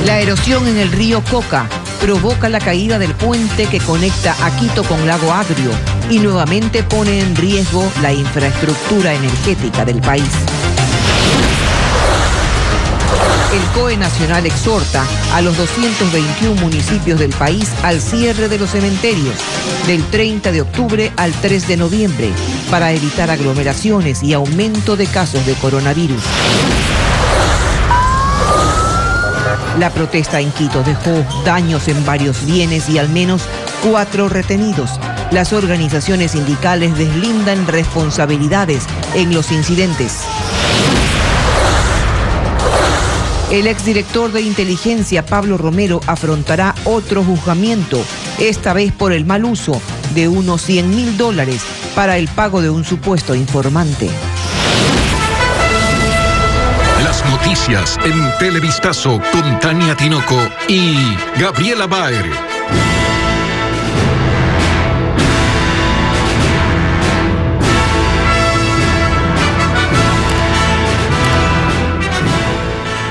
La erosión en el río Coca provoca la caída del puente que conecta a Quito con Lago Agrio y nuevamente pone en riesgo la infraestructura energética del país. El COE Nacional exhorta a los 221 municipios del país al cierre de los cementerios del 30 de octubre al 3 de noviembre para evitar aglomeraciones y aumento de casos de coronavirus. La protesta en Quito dejó daños en varios bienes y al menos 4 retenidos. Las organizaciones sindicales deslindan responsabilidades en los incidentes. El exdirector de inteligencia, Pablo Romero, afrontará otro juzgamiento, esta vez por el mal uso de unos $100.000 para el pago de un supuesto informante. Las noticias en Televistazo con Tania Tinoco y Gabriela Baer.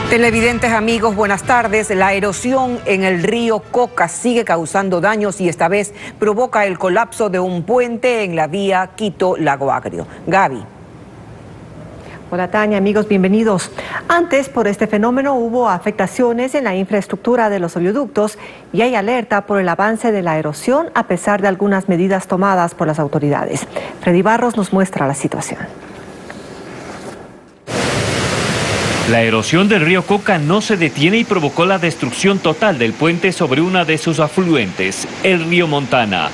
Televidentes amigos, buenas tardes. La erosión en el río Coca sigue causando daños y esta vez provoca el colapso de un puente en la vía Quito-Lago Agrio. Gaby. Hola Tania, amigos, bienvenidos. Antes, por este fenómeno hubo afectaciones en la infraestructura de los oleoductos y hay alerta por el avance de la erosión a pesar de algunas medidas tomadas por las autoridades. Freddy Barros nos muestra la situación. La erosión del río Coca no se detiene y provocó la destrucción total del puente sobre una de sus afluentes, el río Montana.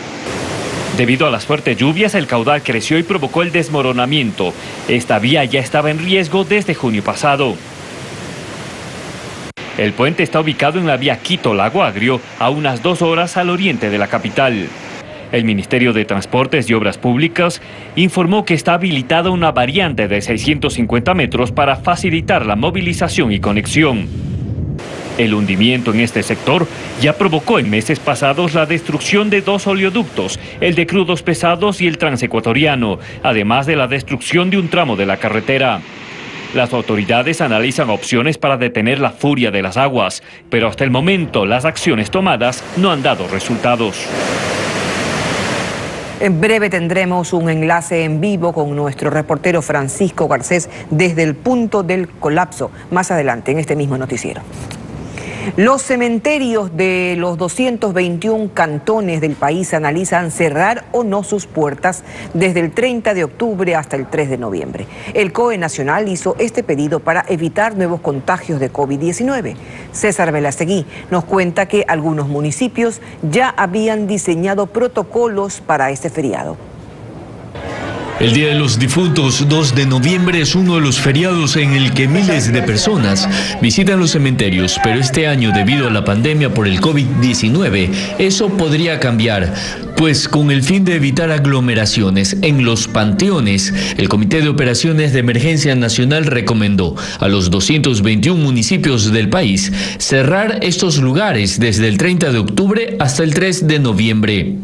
Debido a las fuertes lluvias, el caudal creció y provocó el desmoronamiento. Esta vía ya estaba en riesgo desde junio pasado. El puente está ubicado en la vía Quito-Lago Agrio, a unas 2 horas al oriente de la capital. El Ministerio de Transportes y Obras Públicas informó que está habilitada una variante de 650 metros para facilitar la movilización y conexión. El hundimiento en este sector ya provocó en meses pasados la destrucción de 2 oleoductos, el de crudos pesados y el transecuatoriano, además de la destrucción de un tramo de la carretera. Las autoridades analizan opciones para detener la furia de las aguas, pero hasta el momento las acciones tomadas no han dado resultados. En breve tendremos un enlace en vivo con nuestro reportero Francisco Garcés desde el punto del colapso, más adelante en este mismo noticiero. Los cementerios de los 221 cantones del país analizan cerrar o no sus puertas desde el 30 de octubre hasta el 3 de noviembre. El COE Nacional hizo este pedido para evitar nuevos contagios de COVID-19. César Velastegui nos cuenta que algunos municipios ya habían diseñado protocolos para este feriado. El Día de los Difuntos, 2 de noviembre, es uno de los feriados en el que miles de personas visitan los cementerios, pero este año, debido a la pandemia por el COVID-19, eso podría cambiar, pues con el fin de evitar aglomeraciones en los panteones, el Comité de Operaciones de Emergencia Nacional recomendó a los 221 municipios del país cerrar estos lugares desde el 30 de octubre hasta el 3 de noviembre.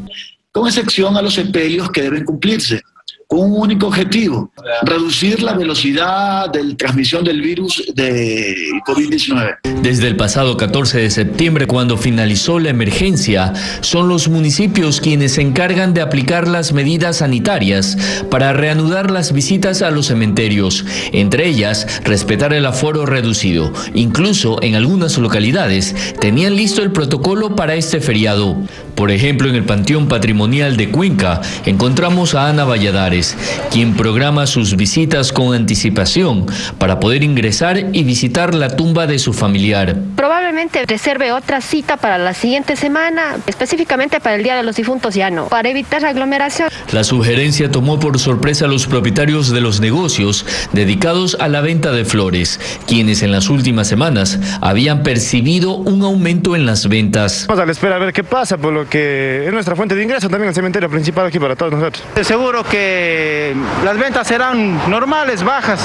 Con excepción a los sepelios que deben cumplirse, con un único objetivo: reducir la velocidad de transmisión del virus de COVID-19. Desde el pasado 14 de septiembre, cuando finalizó la emergencia, son los municipios quienes se encargan de aplicar las medidas sanitarias para reanudar las visitas a los cementerios, entre ellas respetar el aforo reducido. Incluso en algunas localidades tenían listo el protocolo para este feriado. Por ejemplo, en el Panteón Patrimonial de Cuenca encontramos a Ana Valladares, quien programa sus visitas con anticipación para poder ingresar y visitar la tumba de su familiar. Probablemente reserve otra cita para la siguiente semana, específicamente para el Día de los Difuntos ya no, para evitar aglomeración. La sugerencia tomó por sorpresa a los propietarios de los negocios dedicados a la venta de flores, quienes en las últimas semanas habían percibido un aumento en las ventas. Vamos a la espera a ver qué pasa, por lo que es nuestra fuente de ingreso también el cementerio principal aquí para todos nosotros. Seguro que las ventas serán normales, bajas.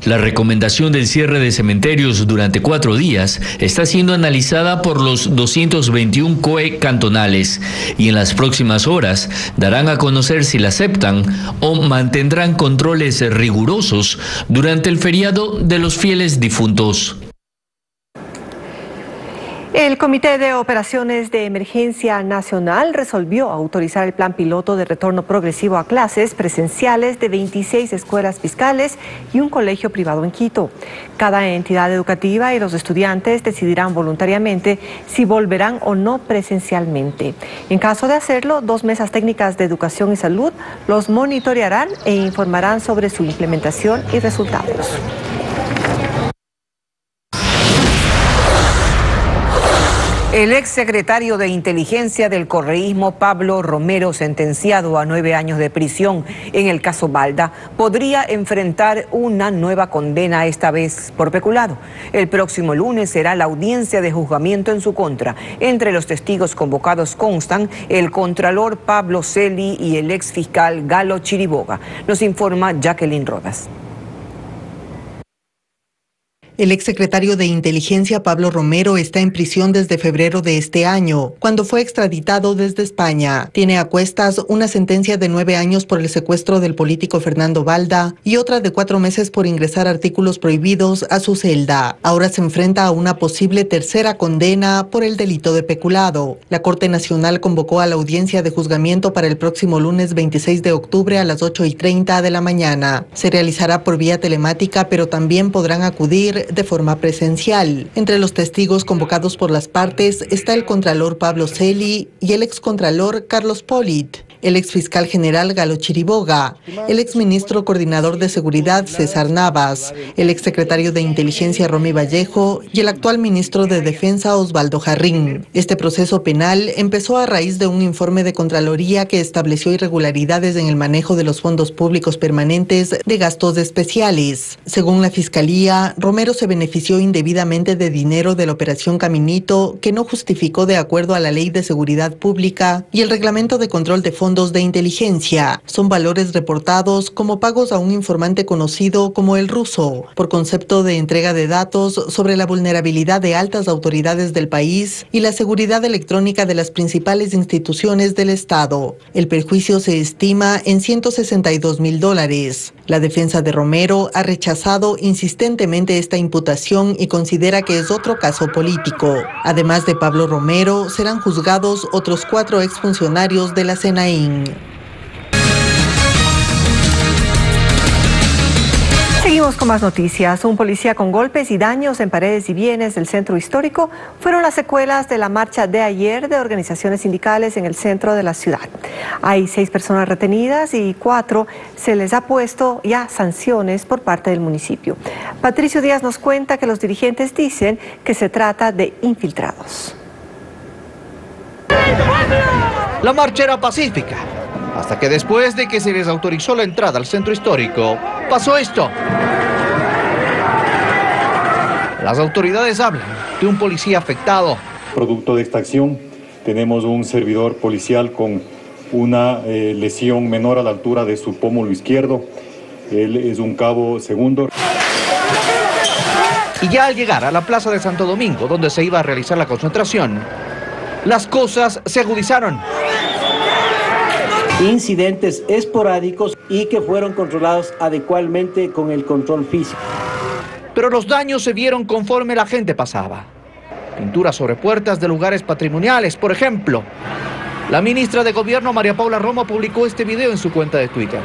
La recomendación del cierre de cementerios durante 4 días está siendo analizada por los 221 COE cantonales y en las próximas horas darán a conocer si la aceptan o mantendrán controles rigurosos durante el feriado de los fieles difuntos. El Comité de Operaciones de Emergencia Nacional resolvió autorizar el plan piloto de retorno progresivo a clases presenciales de 26 escuelas fiscales y un colegio privado en Quito. Cada entidad educativa y los estudiantes decidirán voluntariamente si volverán o no presencialmente. En caso de hacerlo, 2 mesas técnicas de educación y salud los monitorearán e informarán sobre su implementación y resultados. El exsecretario de Inteligencia del correísmo, Pablo Romero, sentenciado a 9 años de prisión en el caso Balda, podría enfrentar una nueva condena, esta vez por peculado. El próximo lunes será la audiencia de juzgamiento en su contra. Entre los testigos convocados constan el contralor Pablo Celi y el exfiscal Galo Chiriboga. Nos informa Jacqueline Rodas. El exsecretario de Inteligencia, Pablo Romero, está en prisión desde febrero de este año, cuando fue extraditado desde España. Tiene a cuestas una sentencia de 9 años por el secuestro del político Fernando Balda y otra de 4 meses por ingresar artículos prohibidos a su celda. Ahora se enfrenta a una posible tercera condena por el delito de peculado. La Corte Nacional convocó a la audiencia de juzgamiento para el próximo lunes 26 de octubre a las 8:30 de la mañana. Se realizará por vía telemática, pero también podrán acudir de forma presencial. Entre los testigos convocados por las partes está el contralor Pablo Celi y el excontralor Carlos Polit, el exfiscal general Galo Chiriboga, el exministro coordinador de seguridad César Navas, el exsecretario de Inteligencia Romy Vallejo y el actual ministro de Defensa Osvaldo Jarrín. Este proceso penal empezó a raíz de un informe de Contraloría que estableció irregularidades en el manejo de los fondos públicos permanentes de gastos especiales. Según la Fiscalía, Romero se benefició indebidamente de dinero de la Operación Caminito que no justificó de acuerdo a la Ley de Seguridad Pública y el Reglamento de Control de Fondos de inteligencia. Son valores reportados como pagos a un informante conocido como el Ruso, por concepto de entrega de datos sobre la vulnerabilidad de altas autoridades del país y la seguridad electrónica de las principales instituciones del Estado. El perjuicio se estima en $162,000. La defensa de Romero ha rechazado insistentemente esta imputación y considera que es otro caso político. Además de Pablo Romero, serán juzgados otros 4 exfuncionarios de la SENAIN. Seguimos con más noticias. Un policía con golpes y daños en paredes y bienes del centro histórico fueron las secuelas de la marcha de ayer de organizaciones sindicales en el centro de la ciudad. Hay 6 personas retenidas y 4 se les ha puesto ya sanciones por parte del municipio. Patricio Díaz nos cuenta que los dirigentes dicen que se trata de infiltrados. La marcha era pacífica, hasta que después de que se les autorizó la entrada al centro histórico, pasó esto. Las autoridades hablan de un policía afectado. Producto de esta acción, tenemos un servidor policial con una lesión menor a la altura de su pómulo izquierdo. Él es un cabo segundo. Y ya al llegar a la plaza de Santo Domingo, donde se iba a realizar la concentración, las cosas se agudizaron. Incidentes esporádicos y que fueron controlados adecuadamente con el control físico. Pero los daños se vieron conforme la gente pasaba. Pinturas sobre puertas de lugares patrimoniales, por ejemplo. La ministra de Gobierno, María Paula Romo, publicó este video en su cuenta de Twitter,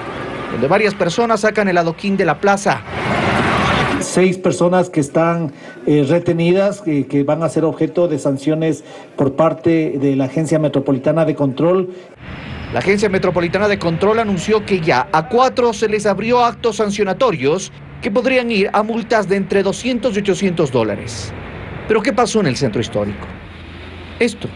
donde varias personas sacan el adoquín de la plaza. 6 personas que están retenidas, que van a ser objeto de sanciones por parte de la Agencia Metropolitana de Control. La Agencia Metropolitana de Control anunció que ya a 4 se les abrió actos sancionatorios que podrían ir a multas de entre $200 y $800. ¿Pero qué pasó en el centro histórico? Esto.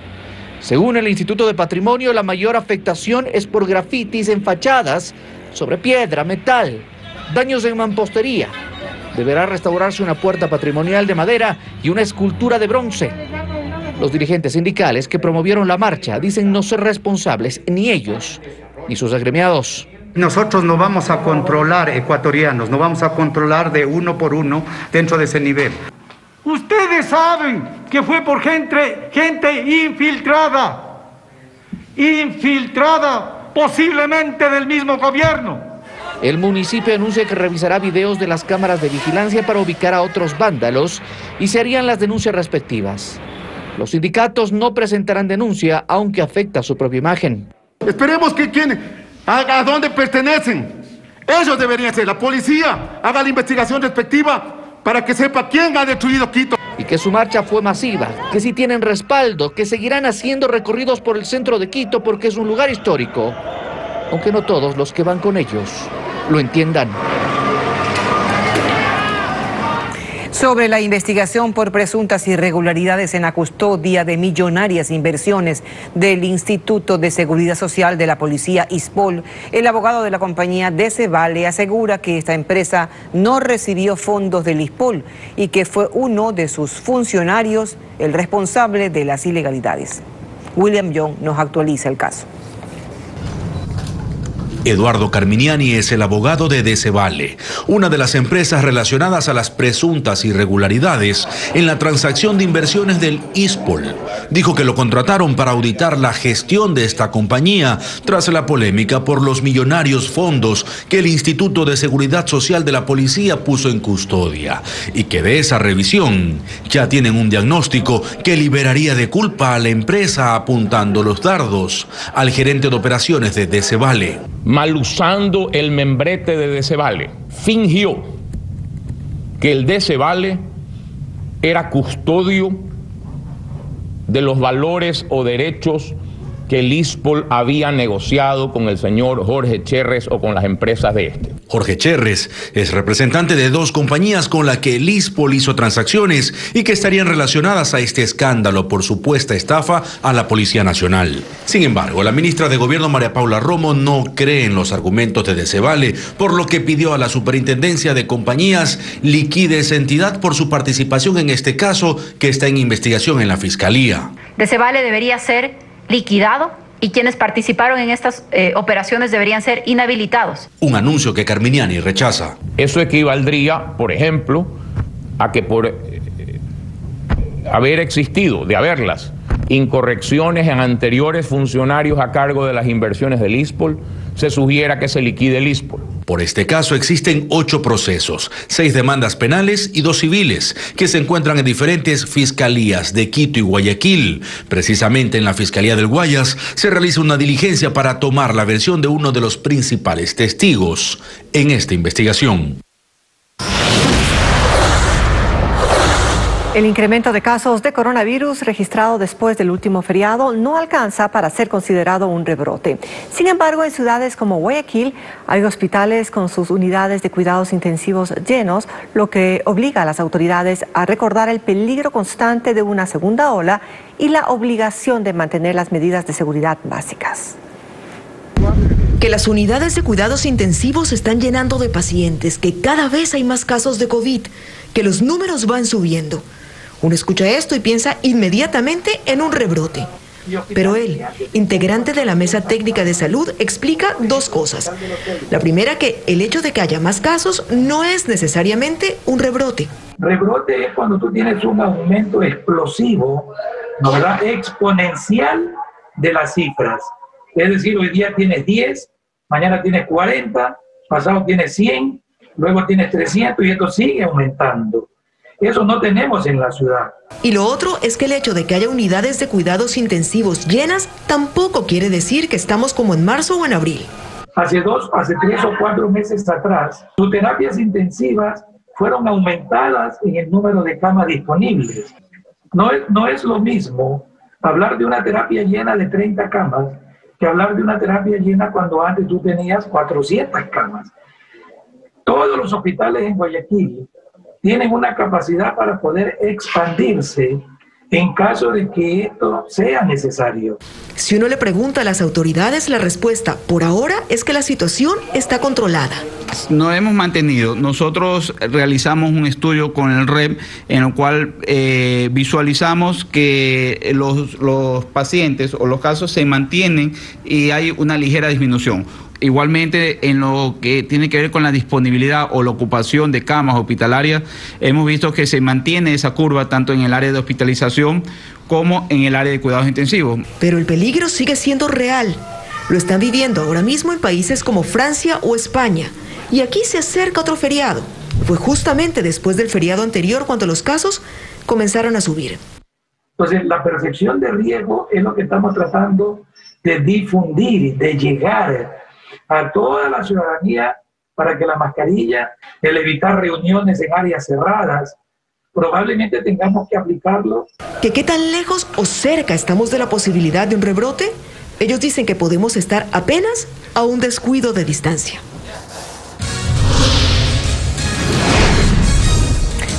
Según el Instituto de Patrimonio, la mayor afectación es por grafitis en fachadas, sobre piedra, metal, daños en mampostería. Deberá restaurarse una puerta patrimonial de madera y una escultura de bronce. Los dirigentes sindicales que promovieron la marcha dicen no ser responsables ni ellos ni sus agremiados. Nosotros no vamos a controlar ecuatorianos, no vamos a controlar de uno por uno dentro de ese nivel. Ustedes saben que fue por gente infiltrada posiblemente del mismo gobierno. El municipio anuncia que revisará videos de las cámaras de vigilancia para ubicar a otros vándalos y se harían las denuncias respectivas. Los sindicatos no presentarán denuncia, aunque afecta a su propia imagen. Esperemos que a dónde pertenecen. Ellos deberían ser, la policía haga la investigación respectiva para que sepa quién ha destruido Quito. Y que su marcha fue masiva, que sí tienen respaldo, que seguirán haciendo recorridos por el centro de Quito porque es un lugar histórico, aunque no todos los que van con ellos lo entiendan. Sobre la investigación por presuntas irregularidades en la custodia de millonarias inversiones del Instituto de Seguridad Social de la Policía ISPOL, el abogado de la compañía Decevale asegura que esta empresa no recibió fondos del ISPOL y que fue uno de sus funcionarios el responsable de las ilegalidades. William Young nos actualiza el caso. Eduardo Carminiani es el abogado de Decevale, una de las empresas relacionadas a las presuntas irregularidades en la transacción de inversiones del ISPOL. Dijo que lo contrataron para auditar la gestión de esta compañía tras la polémica por los millonarios fondos que el Instituto de Seguridad Social de la Policía puso en custodia y que de esa revisión ya tienen un diagnóstico que liberaría de culpa a la empresa, apuntando los dardos al gerente de operaciones de Decevale. Mal usando el membrete de Decevale, fingió que el Decevale era custodio de los valores o derechos que el ISPOL había negociado con el señor Jorge Cherres o con las empresas de este. Jorge Cherres es representante de dos compañías con las que el ISPOL hizo transacciones y que estarían relacionadas a este escándalo por supuesta estafa a la Policía Nacional. Sin embargo, la ministra de Gobierno María Paula Romo no cree en los argumentos de Decevale, por lo que pidió a la Superintendencia de Compañías liquide esa entidad por su participación en este caso que está en investigación en la Fiscalía. Decevale debería ser liquidado y quienes participaron en estas operaciones deberían ser inhabilitados. Un anuncio que Carminiani rechaza. Eso equivaldría, por ejemplo, a que por haber existido, de haberlas, incorrecciones en anteriores funcionarios a cargo de las inversiones del ISPOL, se sugiera que se liquide el ISPOL. Por este caso existen 8 procesos, 6 demandas penales y 2 civiles, que se encuentran en diferentes fiscalías de Quito y Guayaquil. Precisamente en la Fiscalía del Guayas se realiza una diligencia para tomar la versión de uno de los principales testigos en esta investigación. El incremento de casos de coronavirus registrado después del último feriado no alcanza para ser considerado un rebrote. Sin embargo, en ciudades como Guayaquil hay hospitales con sus unidades de cuidados intensivos llenos, lo que obliga a las autoridades a recordar el peligro constante de una segunda ola y la obligación de mantener las medidas de seguridad básicas. Que las unidades de cuidados intensivos se están llenando de pacientes, que cada vez hay más casos de COVID, que los números van subiendo. Uno escucha esto y piensa inmediatamente en un rebrote. Pero él, integrante de la Mesa Técnica de Salud, explica 2 cosas. La primera, que el hecho de que haya más casos no es necesariamente un rebrote. Rebrote es cuando tú tienes un aumento explosivo, ¿no, verdad? Exponencial de las cifras. Es decir, hoy día tienes 10, mañana tienes 40, pasado tienes 100, luego tienes 300 y esto sigue aumentando. Eso no tenemos en la ciudad. Y lo otro es que el hecho de que haya unidades de cuidados intensivos llenas tampoco quiere decir que estamos como en marzo o en abril. Hace 3 o 4 meses atrás, sus terapias intensivas fueron aumentadas en el número de camas disponibles. No es lo mismo hablar de una terapia llena de 30 camas que hablar de una terapia llena cuando antes tú tenías 400 camas. Todos los hospitales en Guayaquil tienen una capacidad para poder expandirse en caso de que esto sea necesario. Si uno le pregunta a las autoridades, la respuesta por ahora es que la situación está controlada. Nos hemos mantenido. Nosotros realizamos un estudio con el REP en el cual visualizamos que los pacientes o los casos se mantienen y hay una ligera disminución. Igualmente, en lo que tiene que ver con la disponibilidad o la ocupación de camas hospitalarias, hemos visto que se mantiene esa curva tanto en el área de hospitalización como en el área de cuidados intensivos. Pero el peligro sigue siendo real. Lo están viviendo ahora mismo en países como Francia o España. Y aquí se acerca otro feriado. Fue justamente después del feriado anterior cuando los casos comenzaron a subir. Entonces, la percepción de riesgo es lo que estamos tratando de difundir, de llegar a toda la ciudadanía para que la mascarilla, el evitar reuniones en áreas cerradas, probablemente tengamos que aplicarlo. ¿Qué tan lejos o cerca estamos de la posibilidad de un rebrote? Ellos dicen que podemos estar apenas a un descuido de distancia.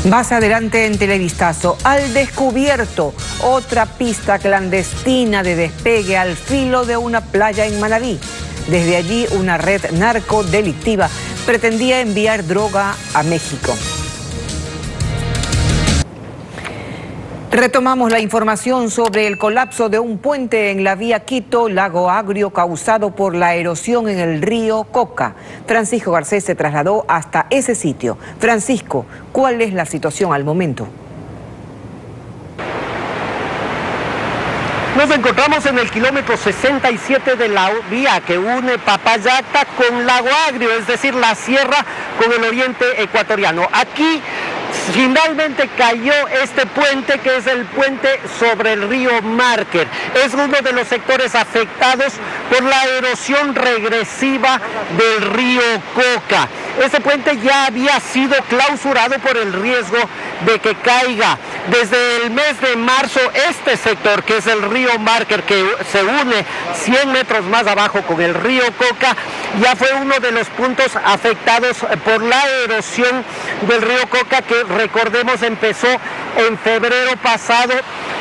Más adelante en Televistazo, al descubierto, otra pista clandestina de despegue al filo de una playa en Manabí. Desde allí, una red narcodelictiva pretendía enviar droga a México. Retomamos la información sobre el colapso de un puente en la vía Quito-Lago Agrio causado por la erosión en el río Coca. Francisco Garcés se trasladó hasta ese sitio. Francisco, ¿cuál es la situación al momento? Nos encontramos en el kilómetro 67 de la vía que une Papayacta con Lago Agrio, es decir, la sierra con el oriente ecuatoriano. Aquí finalmente cayó este puente, que es el puente sobre el río Márquez. Es uno de los sectores afectados por la erosión regresiva del río Coca. Este puente ya había sido clausurado por el riesgo de que caiga. Desde el mes de marzo, este sector, que es el río Márquez, que se une 100 metros más abajo con el río Coca, ya fue uno de los puntos afectados por la erosión del río Coca, que recordemos empezó en febrero pasado,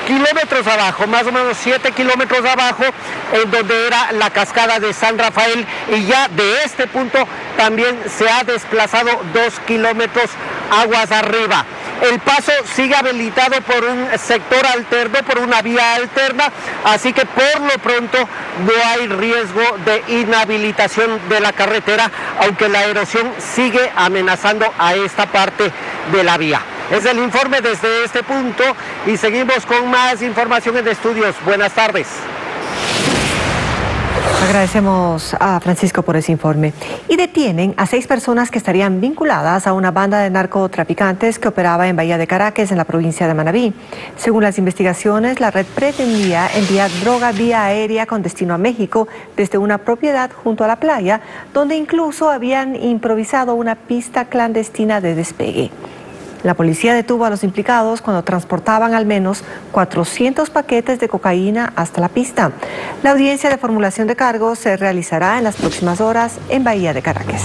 kilómetros abajo, más o menos 7 kilómetros abajo, en donde era la cascada de San Rafael, y ya de este punto también se ha desplazado 2 kilómetros aguas arriba. El paso sigue habilitado por un sector alterno, por una vía alterna, así que por lo pronto no hay riesgo de inhabilitación de la carretera, aunque la erosión sigue amenazando a esta parte de la vía. Es el informe desde este punto y seguimos con más información en estudios. Buenas tardes. Agradecemos a Francisco por ese informe. Y detienen a 6 personas que estarían vinculadas a una banda de narcotraficantes que operaba en Bahía de Caracas, en la provincia de Manabí. Según las investigaciones, la red pretendía enviar droga vía aérea con destino a México desde una propiedad junto a la playa, donde incluso habían improvisado una pista clandestina de despegue. La policía detuvo a los implicados cuando transportaban al menos 400 paquetes de cocaína hasta la pista. La audiencia de formulación de cargos se realizará en las próximas horas en Bahía de Caracas.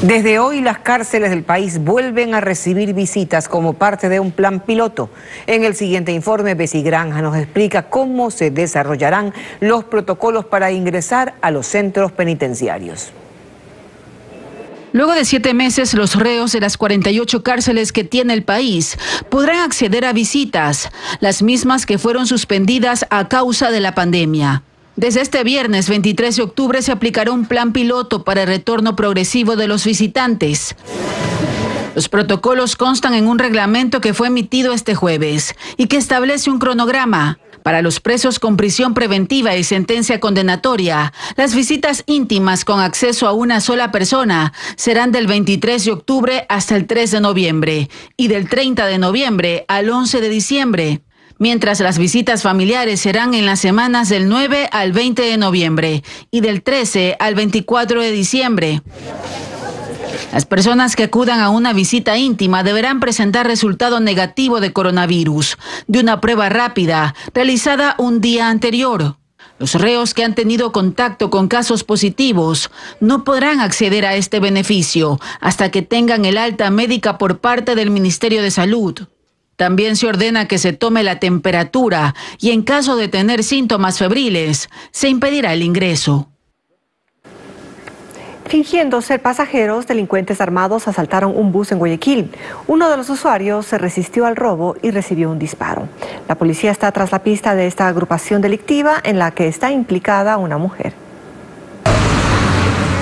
Desde hoy las cárceles del país vuelven a recibir visitas como parte de un plan piloto. En el siguiente informe, Bessie Granja nos explica cómo se desarrollarán los protocolos para ingresar a los centros penitenciarios. Luego de 7 meses, los reos de las 48 cárceles que tiene el país podrán acceder a visitas, las mismas que fueron suspendidas a causa de la pandemia. Desde este viernes 23 de octubre se aplicará un plan piloto para el retorno progresivo de los visitantes. Los protocolos constan en un reglamento que fue emitido este jueves y que establece un cronograma. Para los presos con prisión preventiva y sentencia condenatoria, las visitas íntimas con acceso a una sola persona serán del 23 de octubre hasta el 3 de noviembre y del 30 de noviembre al 11 de diciembre, mientras las visitas familiares serán en las semanas del 9 al 20 de noviembre y del 13 al 24 de diciembre. Las personas que acudan a una visita íntima deberán presentar resultado negativo de coronavirus de una prueba rápida realizada un día anterior. Los reos que han tenido contacto con casos positivos no podrán acceder a este beneficio hasta que tengan el alta médica por parte del Ministerio de Salud. También se ordena que se tome la temperatura y en caso de tener síntomas febriles, se impedirá el ingreso. Fingiendo ser pasajeros, delincuentes armados asaltaron un bus en Guayaquil. Uno de los usuarios se resistió al robo y recibió un disparo. La policía está tras la pista de esta agrupación delictiva en la que está implicada una mujer.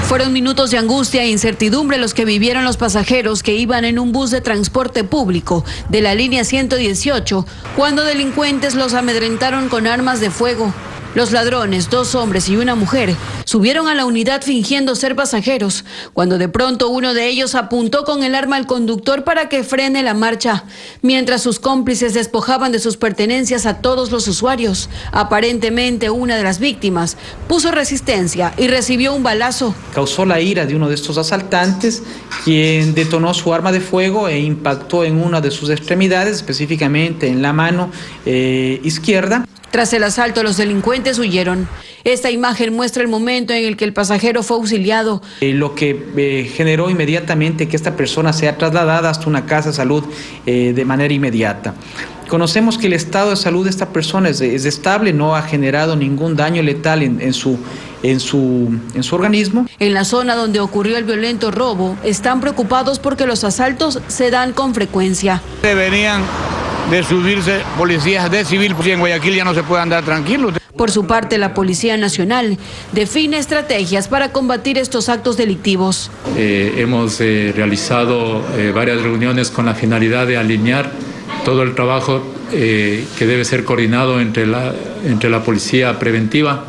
Fueron minutos de angustia e incertidumbre los que vivieron los pasajeros que iban en un bus de transporte público de la línea 118 cuando delincuentes los amedrentaron con armas de fuego. Los ladrones, 2 hombres y una mujer, subieron a la unidad fingiendo ser pasajeros, cuando de pronto uno de ellos apuntó con el arma al conductor para que frene la marcha, mientras sus cómplices despojaban de sus pertenencias a todos los usuarios. Aparentemente una de las víctimas puso resistencia y recibió un balazo. Causó la ira de uno de estos asaltantes, quien detonó su arma de fuego e impactó en una de sus extremidades, específicamente en la mano izquierda. Tras el asalto, los delincuentes huyeron. Esta imagen muestra el momento en el que el pasajero fue auxiliado. Lo que generó inmediatamente que esta persona sea trasladada hasta una casa de salud de manera inmediata. Conocemos que el estado de salud de esta persona es estable, no ha generado ningún daño letal en su organismo. En la zona donde ocurrió el violento robo, están preocupados porque los asaltos se dan con frecuencia. Deberían de subirse policías de civil, porque en Guayaquil ya no se puede andar tranquilo. Por su parte, la Policía Nacional define estrategias para combatir estos actos delictivos. Hemos realizado varias reuniones con la finalidad de alinear todo el trabajo que debe ser coordinado entre la policía preventiva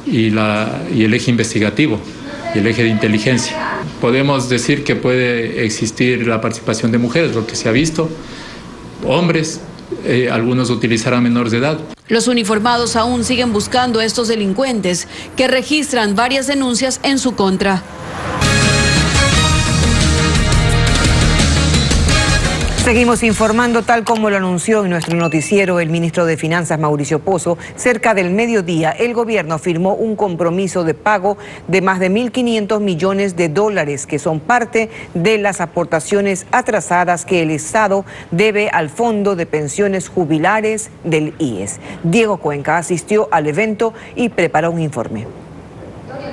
y el eje investigativo y el eje de inteligencia. Podemos decir que puede existir la participación de mujeres, lo que se ha visto, hombres, algunos utilizarán menores de edad. Los uniformados aún siguen buscando a estos delincuentes que registran varias denuncias en su contra. Seguimos informando tal como lo anunció en nuestro noticiero el ministro de Finanzas Mauricio Pozo. Cerca del mediodía, el gobierno firmó un compromiso de pago de más de 1.500 millones de dólares, que son parte de las aportaciones atrasadas que el Estado debe al Fondo de Pensiones Jubilares del IES. Diego Cuenca asistió al evento y preparó un informe.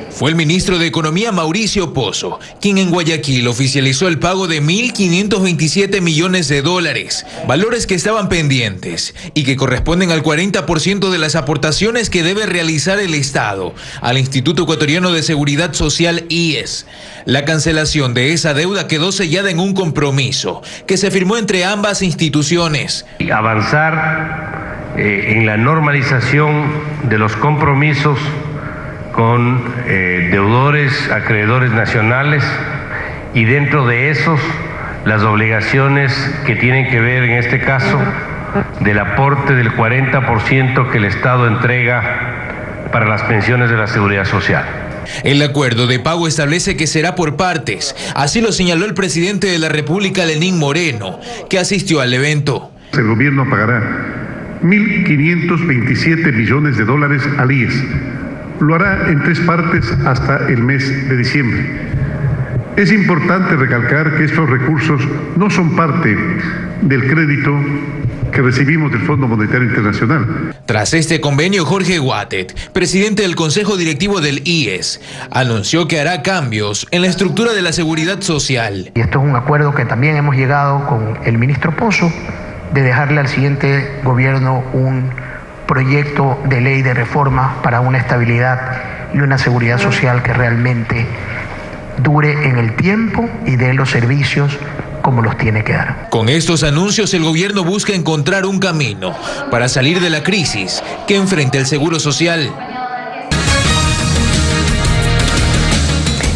Fue el ministro de Economía Mauricio Pozo quien en Guayaquil oficializó el pago de 1.527 millones de dólares, valores que estaban pendientes y que corresponden al 40% de las aportaciones que debe realizar el Estado al Instituto Ecuatoriano de Seguridad Social IES. La cancelación de esa deuda quedó sellada en un compromiso que se firmó entre ambas instituciones. Avanzar en la normalización de los compromisos con deudores, acreedores nacionales, y dentro de esos las obligaciones que tienen que ver en este caso del aporte del 40% que el Estado entrega para las pensiones de la Seguridad Social. El acuerdo de pago establece que será por partes, así lo señaló el presidente de la República, Lenín Moreno, que asistió al evento. El gobierno pagará 1.527 millones de dólares al IES. Lo hará en 3 partes hasta el mes de diciembre. Es importante recalcar que estos recursos no son parte del crédito que recibimos del Fondo Monetario Internacional. Tras este convenio, Jorge Guatet, presidente del Consejo Directivo del IES, anunció que hará cambios en la estructura de la seguridad social. Y esto es un acuerdo que también hemos llegado con el ministro Pozo, de dejarle al siguiente gobierno un proyecto de ley de reforma para una estabilidad y una seguridad social que realmente dure en el tiempo y dé los servicios como los tiene que dar. Con estos anuncios, el gobierno busca encontrar un camino para salir de la crisis que enfrenta el Seguro Social.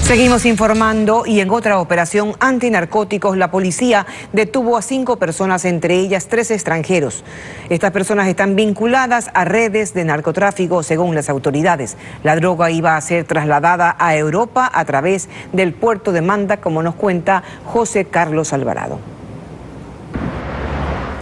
Seguimos informando y en otra operación antinarcóticos, la policía detuvo a 5 personas, entre ellas 3 extranjeros. Estas personas están vinculadas a redes de narcotráfico, según las autoridades. La droga iba a ser trasladada a Europa a través del puerto de Manta, como nos cuenta José Carlos Alvarado.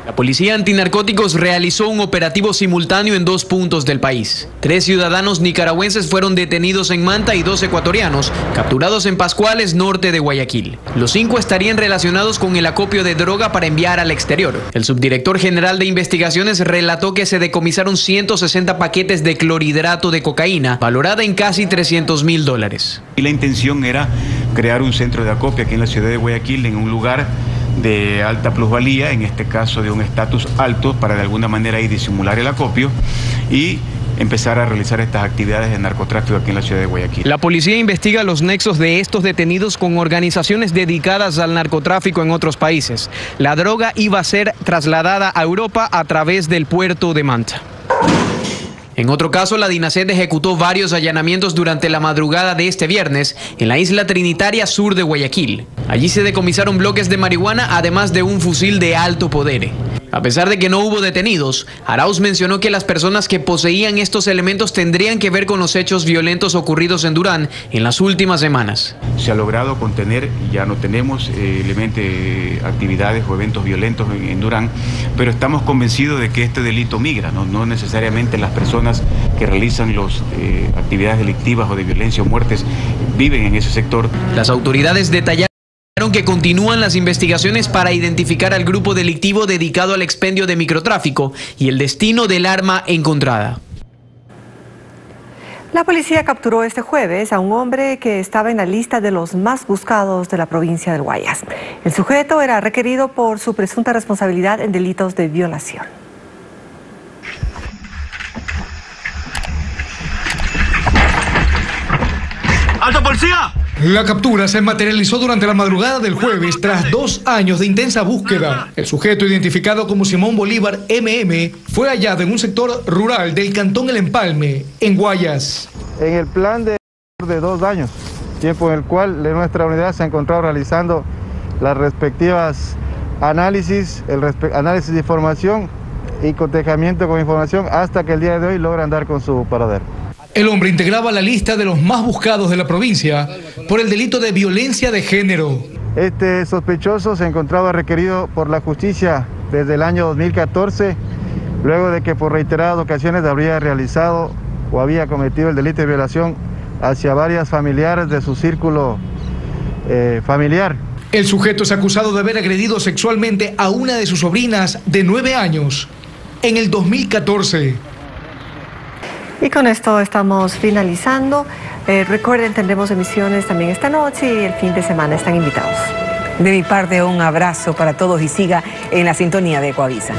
La policía antinarcóticos realizó un operativo simultáneo en 2 puntos del país. 3 ciudadanos nicaragüenses fueron detenidos en Manta y 2 ecuatorianos capturados en Pascuales, norte de Guayaquil. Los 5 estarían relacionados con el acopio de droga para enviar al exterior. El subdirector general de investigaciones relató que se decomisaron 160 paquetes de clorhidrato de cocaína, valorada en casi $300.000. Y la intención era crear un centro de acopio aquí en la ciudad de Guayaquil, en un lugar de alta plusvalía, en este caso de un estatus alto, para de alguna manera ahí disimular el acopio y empezar a realizar estas actividades de narcotráfico aquí en la ciudad de Guayaquil. La policía investiga los nexos de estos detenidos con organizaciones dedicadas al narcotráfico en otros países. La droga iba a ser trasladada a Europa a través del puerto de Manta. En otro caso, la DINASED ejecutó varios allanamientos durante la madrugada de este viernes en la isla Trinitaria sur de Guayaquil. Allí se decomisaron bloques de marihuana, además de un fusil de alto poder. A pesar de que no hubo detenidos, Arauz mencionó que las personas que poseían estos elementos tendrían que ver con los hechos violentos ocurridos en Durán en las últimas semanas. Se ha logrado contener, ya no tenemos actividades o eventos violentos en Durán, pero estamos convencidos de que este delito migra, no necesariamente las personas que realizan las actividades delictivas o de violencia o muertes viven en ese sector. Las autoridades detallaron que continúan las investigaciones para identificar al grupo delictivo dedicado al expendio de microtráfico y el destino del arma encontrada. La policía capturó este jueves a un hombre que estaba en la lista de los más buscados de la provincia del Guayas. El sujeto era requerido por su presunta responsabilidad en delitos de violación. ¡Alto, policía! La captura se materializó durante la madrugada del jueves tras 2 años de intensa búsqueda. El sujeto, identificado como Simón Bolívar MM, fue hallado en un sector rural del cantón El Empalme, en Guayas. En el plan de 2 años, tiempo en el cual nuestra unidad se ha encontrado realizando las respectivas análisis, análisis de información y cotejamiento con información hasta que el día de hoy logran dar con su paradero. El hombre integraba la lista de los más buscados de la provincia por el delito de violencia de género. Este sospechoso se encontraba requerido por la justicia desde el año 2014, luego de que por reiteradas ocasiones habría realizado o había cometido el delito de violación hacia varias familiares de su círculo familiar. El sujeto es acusado de haber agredido sexualmente a una de sus sobrinas de 9 años en el 2014. Y con esto estamos finalizando. Recuerden, tendremos emisiones también esta noche y el fin de semana. Están invitados. De mi parte, un abrazo para todos y siga en la sintonía de Ecoavisa.